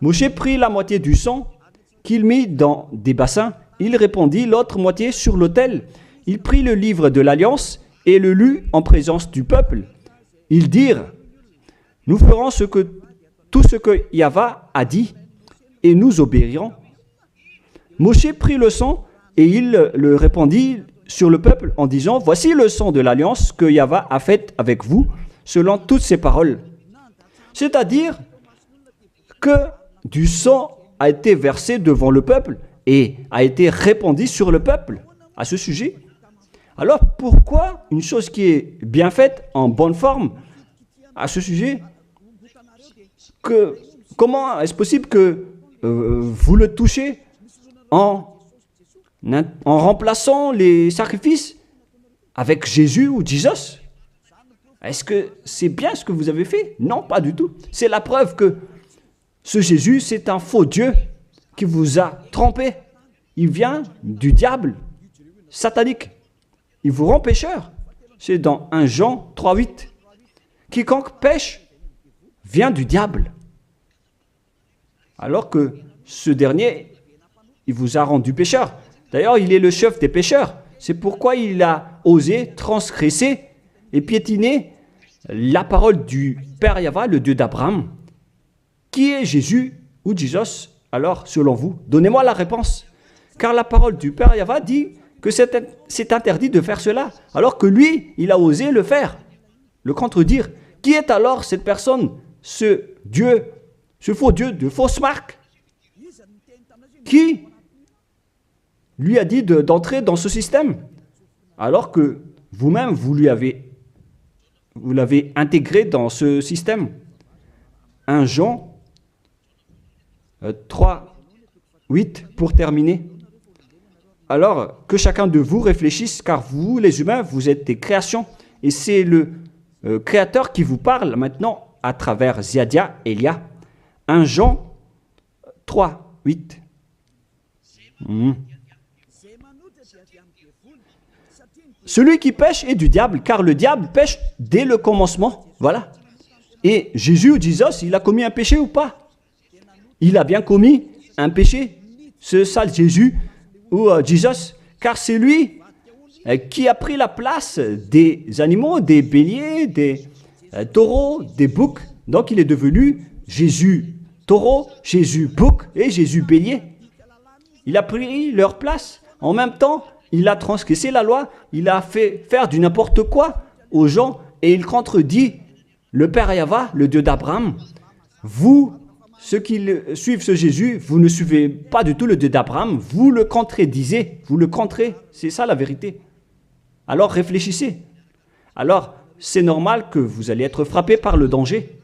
Moshe prit la moitié du sang qu'il mit dans des bassins. Il répandit l'autre moitié sur l'autel. Il prit le livre de l'Alliance et le lut en présence du peuple. Ils dirent, nous ferons tout ce que Yahva a dit et nous obéirons. Moshe prit le sang et il le répandit sur le peuple en disant, voici le sang de l'Alliance que Yahva a faite avec vous selon toutes ces paroles. C'est-à-dire que du sang a été versé devant le peuple et a été répandu sur le peuple à ce sujet. Alors pourquoi une chose qui est bien faite, en bonne forme, à ce sujet, comment est-ce possible que vous le touchez en remplaçant les sacrifices avec Jésus ou Jesus? Est-ce que c'est bien ce que vous avez fait? Non, pas du tout. C'est la preuve que ce Jésus, c'est un faux Dieu qui vous a trompé. Il vient du diable satanique. Il vous rend pécheur. C'est dans 1 Jean 3,8. Quiconque pêche vient du diable. Alors que ce dernier, il vous a rendu pécheur. D'ailleurs, il est le chef des pécheurs. C'est pourquoi il a osé transgresser et piétiner la parole du Père Yahva, le Dieu d'Abraham. Qui est Jésus ou Jesus? Alors, selon vous, donnez-moi la réponse. Car la parole du Père Yahva dit que c'est interdit de faire cela, alors que lui, il a osé le faire, le contredire. Qui est alors cette personne, ce Dieu, ce faux Dieu de fausse marque, qui lui a dit d'entrer dans ce système, alors que vous-même, vous l'avez intégré dans ce système? 1 Jean 3, 8, pour terminer. Alors, que chacun de vous réfléchisse, car vous, les humains, vous êtes des créations, et c'est le Créateur qui vous parle maintenant à travers Ziadia Elia. 1 Jean 3, 8. Celui qui pêche est du diable, car le diable pêche dès le commencement. Voilà. Et Jésus ou Jesus, il a commis un péché ou pas? Il a bien commis un péché, ce sale Jésus ou Jesus, car c'est lui qui a pris la place des animaux, des béliers, des taureaux, des boucs. Donc il est devenu Jésus taureau, Jésus bouc et Jésus bélier. Il a pris leur place. En même temps, il a transgressé la loi, il a fait faire du n'importe quoi aux gens et il contredit le Père Yahva, le Dieu d'Abraham. Vous, ceux qui suivent ce Jésus, vous ne suivez pas du tout le Dieu d'Abraham, vous le contredisez, vous le contrez, c'est ça la vérité. Alors réfléchissez. Alors, c'est normal que vous allez être frappé par le danger.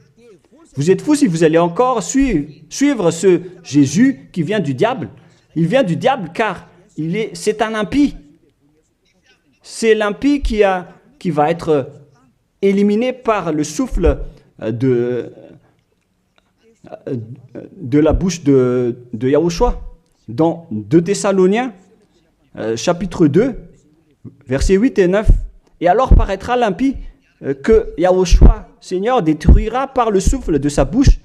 Vous êtes fous si vous allez encore suivre ce Jésus qui vient du diable. Il vient du diable car c'est un impie. C'est l'impie qui va être éliminés par le souffle de la bouche de Yahushua. Dans 2 Thessaloniens, chapitre 2, versets 8 et 9. Et alors paraîtra l'impie que Yahushua, Seigneur, détruira par le souffle de sa bouche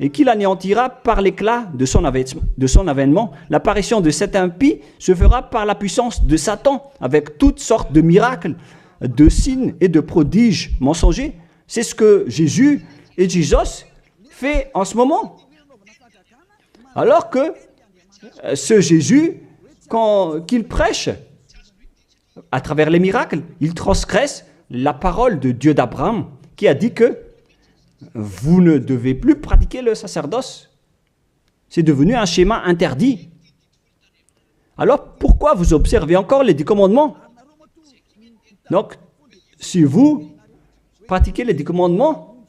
et qu'il anéantira par l'éclat de son avènement. L'apparition de cet impie se fera par la puissance de Satan, avec toutes sortes de miracles, de signes et de prodiges mensongers. C'est ce que Jésus et Jesus fait en ce moment. Alors que ce Jésus, qu'il prêche à travers les miracles, il transgresse la parole de Dieu d'Abraham, qui a dit que vous ne devez plus pratiquer le sacerdoce. C'est devenu un schéma interdit. Alors, pourquoi vous observez encore les 10 commandements? Donc, si vous pratiquez les 10 commandements,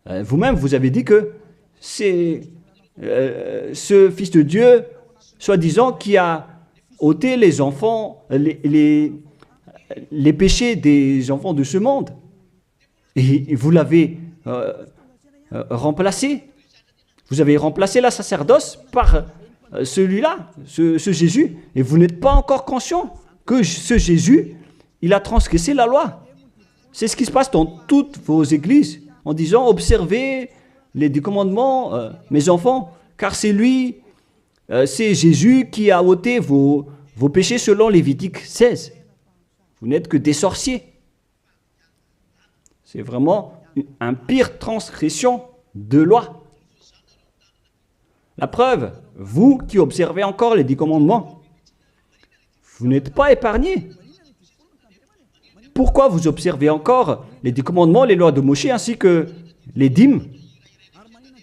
vous-même, vous avez dit que c'est ce Fils de Dieu, soi-disant, qui a ôté les enfants, les péchés des enfants de ce monde. Et vous l'avez remplacé. Vous avez remplacé la sacerdoce par celui-là, ce Jésus. Et vous n'êtes pas encore conscient que ce Jésus, il a transgressé la loi. C'est ce qui se passe dans toutes vos églises, en disant, observez les 10 commandements, mes enfants, car c'est lui, c'est Jésus qui a ôté vos péchés selon Lévitique 16. Vous n'êtes que des sorciers. C'est vraiment une pire transgression de loi. La preuve, vous qui observez encore les 10 commandements, vous n'êtes pas épargnés. Pourquoi vous observez encore les 10 commandements, les lois de Moïse ainsi que les dîmes?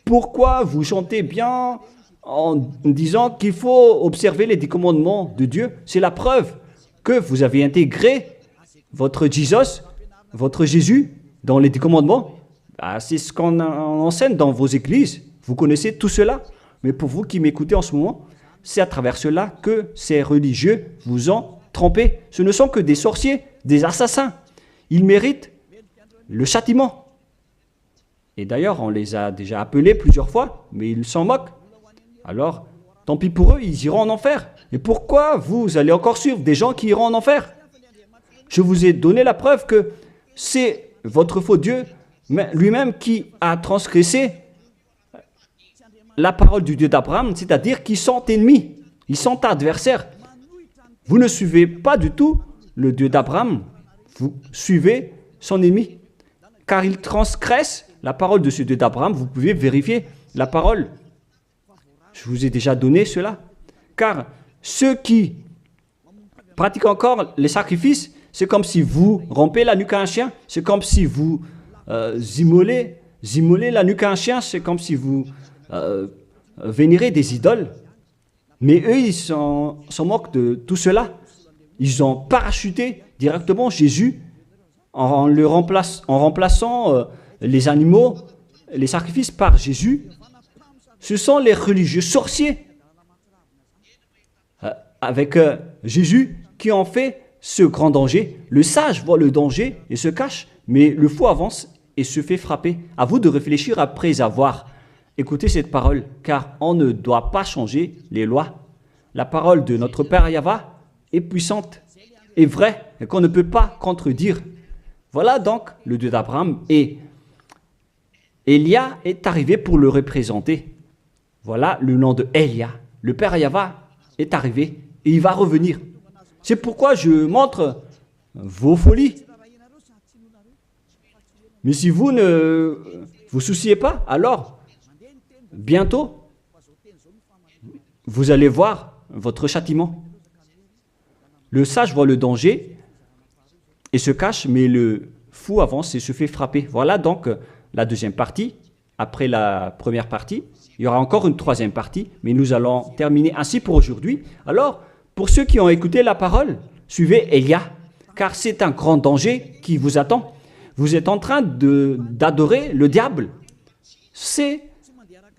Pourquoi vous chantez bien en disant qu'il faut observer les 10 commandements de Dieu? C'est la preuve que vous avez intégré votre Jesus, votre Jésus, dans les 10 commandements. C'est ce qu'on enseigne dans vos églises. Vous connaissez tout cela. Mais pour vous qui m'écoutez en ce moment, c'est à travers cela que ces religieux vous ont trompé. Ce ne sont que des sorciers, des assassins. Ils méritent le châtiment. Et d'ailleurs, on les a déjà appelés plusieurs fois, mais ils s'en moquent. Alors, tant pis pour eux, ils iront en enfer. Et pourquoi vous allez encore suivre des gens qui iront en enfer? Je vous ai donné la preuve que c'est votre faux Dieu lui-même qui a transgressé la parole du Dieu d'Abraham, c'est-à-dire qu'ils sont ennemis, ils sont adversaires. Vous ne suivez pas du tout le Dieu d'Abraham, vous suivez son ennemi, car il transgresse la parole de ce Dieu d'Abraham. Vous pouvez vérifier la parole. Je vous ai déjà donné cela. Car ceux qui pratiquent encore les sacrifices, c'est comme si vous rompez la nuque à un chien, c'est comme si vous immolez la nuque à un chien, c'est comme si vous vénérez des idoles. Mais eux, ils s'en moquent de tout cela. Ils ont parachuté directement Jésus en remplaçant les animaux, les sacrifices par Jésus. Ce sont les religieux sorciers avec Jésus qui ont fait ce grand danger. Le sage voit le danger et se cache, mais le fou avance et se fait frapper. À vous de réfléchir après avoir écouté cette parole, car on ne doit pas changer les lois. La parole de notre Père Yahva est puissante et vraie et qu'on ne peut pas contredire. Voilà donc le Dieu d'Abraham, et Élia est arrivé pour le représenter. Voilà le nom de Élia. Le Père Yahva est arrivé et il va revenir. C'est pourquoi je montre vos folies. Mais si vous ne vous souciez pas, alors bientôt vous allez voir votre châtiment. Le sage voit le danger et se cache, mais le fou avance et se fait frapper. Voilà donc la deuxième partie. Après la première partie, il y aura encore une troisième partie, mais nous allons terminer ainsi pour aujourd'hui. Alors, pour ceux qui ont écouté la parole, suivez Élia, car c'est un grand danger qui vous attend. Vous êtes en train d'adorer le diable. C'est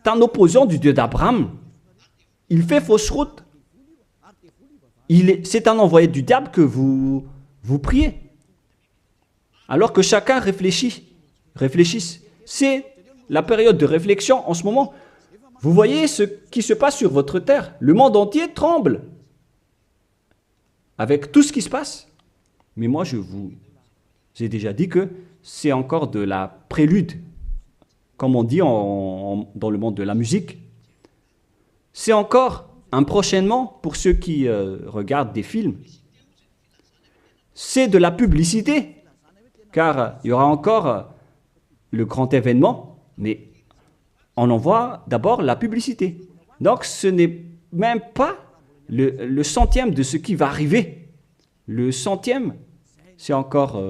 un opposant du Dieu d'Abraham. Il fait fausse route. C'est un envoyé du diable que vous priez. Alors que chacun réfléchisse. C'est la période de réflexion en ce moment. Vous voyez ce qui se passe sur votre terre. Le monde entier tremble avec tout ce qui se passe. Mais moi, je vous ai déjà dit que c'est encore de la prélude, comme on dit dans le monde de la musique. C'est encore un prochainement pour ceux qui regardent des films. C'est de la publicité, car il y aura encore le grand événement, mais on en voit d'abord la publicité. Donc ce n'est même pas le centième de ce qui va arriver. Le centième, c'est encore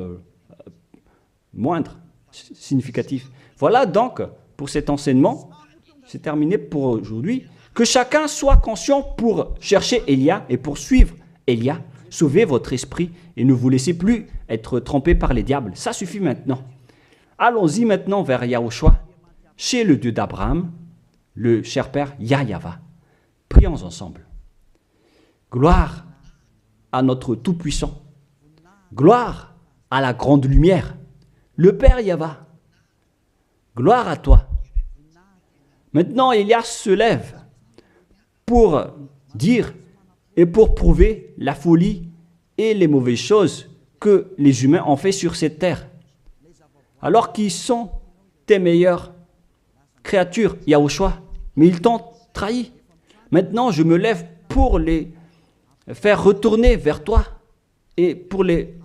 moindre, significatif. Voilà donc pour cet enseignement, c'est terminé pour aujourd'hui. Que chacun soit conscient pour chercher Élia et pour suivre Élia. Sauvez votre esprit et ne vous laissez plus être trompé par les diables. Ça suffit maintenant. Allons-y maintenant vers Yahushua, chez le Dieu d'Abraham, le cher Père Yahweh. Prions ensemble. Gloire à notre Tout-Puissant. Gloire à la grande lumière, le Père Yahweh. Gloire à toi. Maintenant, Élia se lève pour dire et pour prouver la folie et les mauvaises choses que les humains ont fait sur cette terre. Alors qu'ils sont tes meilleures créatures, Yahushua, mais ils t'ont trahi. Maintenant, je me lève pour les faire retourner vers toi et pour les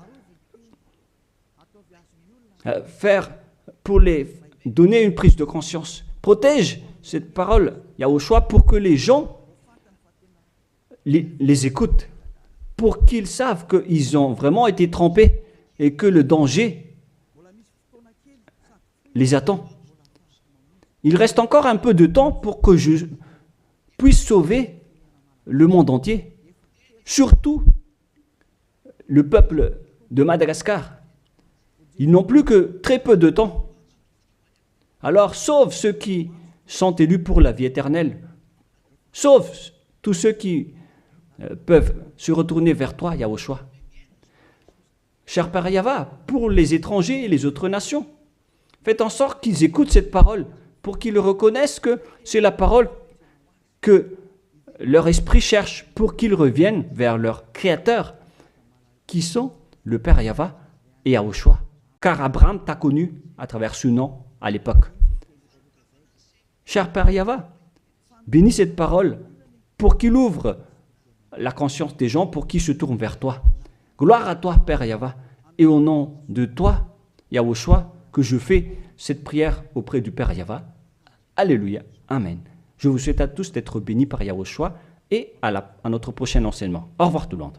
donner une prise de conscience. Protège cette parole, Yahushua, pour que les gens les écoutent, pour qu'ils savent qu'ils ont vraiment été trempés et que le danger les attend. Il reste encore un peu de temps pour que je puisse sauver le monde entier, surtout le peuple de Madagascar. Ils n'ont plus que très peu de temps. Alors sauve ceux qui sont élus pour la vie éternelle. Sauve tous ceux qui peuvent se retourner vers toi, Yahushua. Cher Père Yahweh, pour les étrangers et les autres nations, faites en sorte qu'ils écoutent cette parole, pour qu'ils reconnaissent que c'est la parole que leur esprit cherche, pour qu'ils reviennent vers leur Créateur, qui sont le Père Yahweh et Yahushua. Car Abraham t'a connu à travers ce nom à l'époque. Cher Père Yahweh, bénis cette parole pour qu'il ouvre la conscience des gens, pour qu'ils se tournent vers toi. Gloire à toi, Père Yahweh, et au nom de toi, Yahushua, que je fais cette prière auprès du Père Yahweh. Alléluia. Amen. Je vous souhaite à tous d'être bénis par Yahushua et à notre prochain enseignement. Au revoir tout le monde.